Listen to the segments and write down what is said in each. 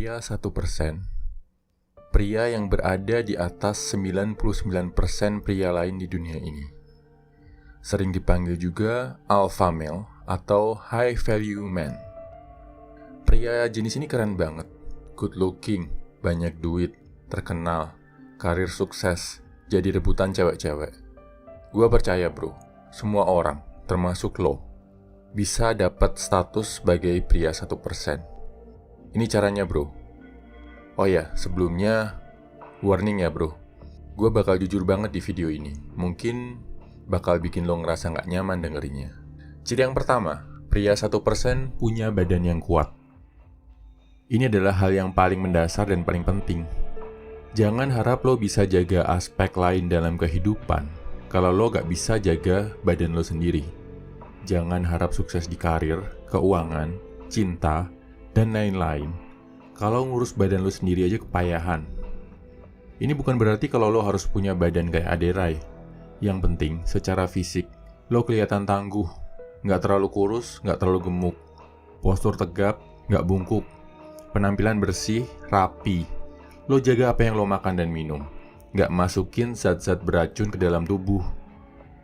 Pria 1%, pria yang berada di atas 99% pria lain di dunia ini. Sering dipanggil juga alpha male atau high value man. Pria jenis ini keren banget, good looking, banyak duit, terkenal, karir sukses, jadi rebutan cewek-cewek. Gua percaya bro, semua orang, termasuk lo, bisa dapat status sebagai pria 1%. Ini caranya bro. Oh ya, sebelumnya warning ya bro, gue bakal jujur banget di video ini. Mungkin bakal bikin lo ngerasa gak nyaman dengerinnya. Ciri yang pertama, pria 1% punya badan yang kuat. Ini adalah hal yang paling mendasar dan paling penting. Jangan harap lo bisa jaga aspek lain dalam kehidupan kalau lo gak bisa jaga badan lo sendiri. Jangan harap sukses di karir, keuangan, cinta, dan lain-lain kalau ngurus badan lo sendiri aja kepayahan. Ini bukan berarti kalau lo harus punya badan kayak Aderai. Yang penting, secara fisik, lo kelihatan tangguh, nggak terlalu kurus, nggak terlalu gemuk, postur tegap, nggak bungkuk, penampilan bersih, rapi. Lo jaga apa yang lo makan dan minum, nggak masukin zat-zat beracun ke dalam tubuh.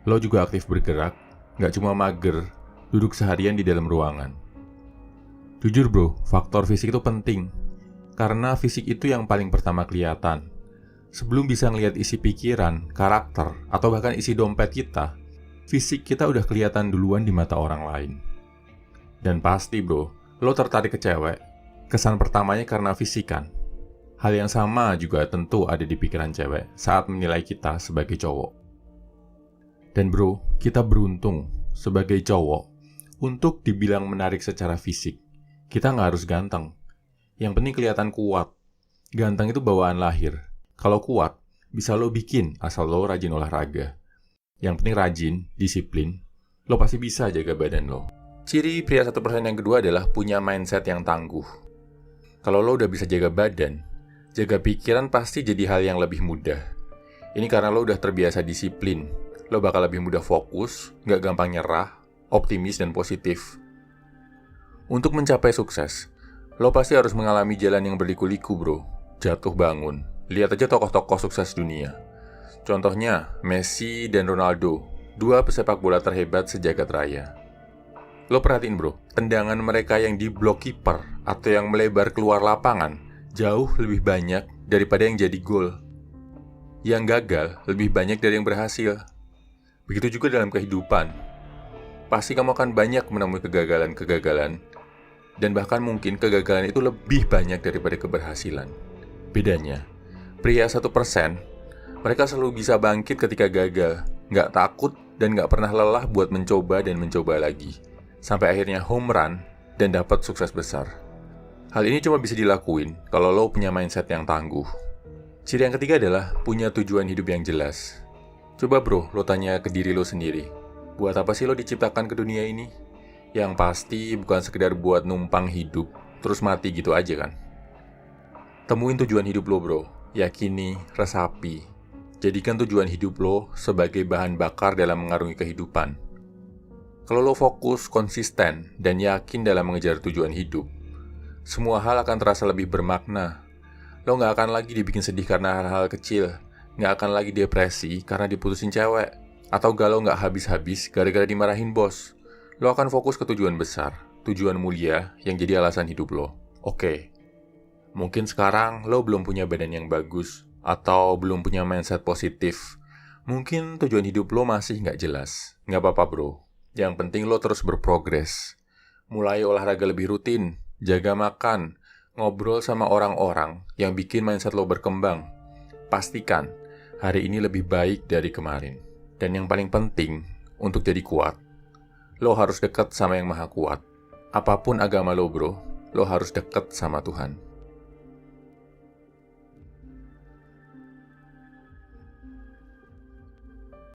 Lo juga aktif bergerak, nggak cuma mager, duduk seharian di dalam ruangan. Jujur bro, faktor fisik itu penting. Karena fisik itu yang paling pertama kelihatan. Sebelum bisa ngelihat isi pikiran, karakter, atau bahkan isi dompet kita, fisik kita udah kelihatan duluan di mata orang lain. Dan pasti bro, lo tertarik ke cewek, kesan pertamanya karena fisik kan? Hal yang sama juga tentu ada di pikiran cewek saat menilai kita sebagai cowok. Dan bro, kita beruntung sebagai cowok untuk dibilang menarik secara fisik. Kita nggak harus ganteng. Yang penting kelihatan kuat. Ganteng itu bawaan lahir. Kalau kuat, bisa lo bikin asal lo rajin olahraga. Yang penting rajin, disiplin, lo pasti bisa jaga badan lo. Ciri pria 1% yang kedua adalah punya mindset yang tangguh. Kalau lo udah bisa jaga badan, jaga pikiran pasti jadi hal yang lebih mudah. Ini karena lo udah terbiasa disiplin. Lo bakal lebih mudah fokus, nggak gampang nyerah, optimis dan positif. Untuk mencapai sukses, lo pasti harus mengalami jalan yang berliku-liku bro. Jatuh bangun. Lihat aja tokoh-tokoh sukses dunia. Contohnya, Messi dan Ronaldo, dua pesepak bola terhebat sejagat raya. Lo perhatiin bro, tendangan mereka yang di blok kiper atau yang melebar keluar lapangan jauh lebih banyak daripada yang jadi gol. Yang gagal lebih banyak dari yang berhasil. Begitu juga dalam kehidupan. Pasti kamu akan banyak menemui kegagalan-kegagalan. Dan bahkan mungkin kegagalan itu lebih banyak daripada keberhasilan. Bedanya, pria 1%, mereka selalu bisa bangkit ketika gagal, nggak takut dan nggak pernah lelah buat mencoba dan mencoba lagi, sampai akhirnya home run dan dapat sukses besar. Hal ini cuma bisa dilakuin kalau lo punya mindset yang tangguh. Ciri yang ketiga adalah punya tujuan hidup yang jelas. Coba bro, lo tanya ke diri lo sendiri, buat apa sih lo diciptakan ke dunia ini? Yang pasti bukan sekedar buat numpang hidup, terus mati gitu aja kan? Temuin tujuan hidup lo bro, yakini, resapi. Jadikan tujuan hidup lo sebagai bahan bakar dalam mengarungi kehidupan. Kalau lo fokus, konsisten, dan yakin dalam mengejar tujuan hidup, semua hal akan terasa lebih bermakna. Lo gak akan lagi dibikin sedih karena hal-hal kecil, gak akan lagi depresi karena diputusin cewek, atau galau gak habis-habis gara-gara dimarahin bos. Lo akan fokus ke tujuan besar, tujuan mulia yang jadi alasan hidup lo. Oke, mungkin sekarang lo belum punya badan yang bagus, atau belum punya mindset positif. Mungkin tujuan hidup lo masih nggak jelas. Nggak apa-apa bro, yang penting lo terus berprogres. Mulai olahraga lebih rutin, jaga makan, ngobrol sama orang-orang yang bikin mindset lo berkembang. Pastikan hari ini lebih baik dari kemarin. Dan yang paling penting, untuk jadi kuat, lo harus dekat sama yang maha kuat. Apapun agama lo bro, lo harus dekat sama Tuhan.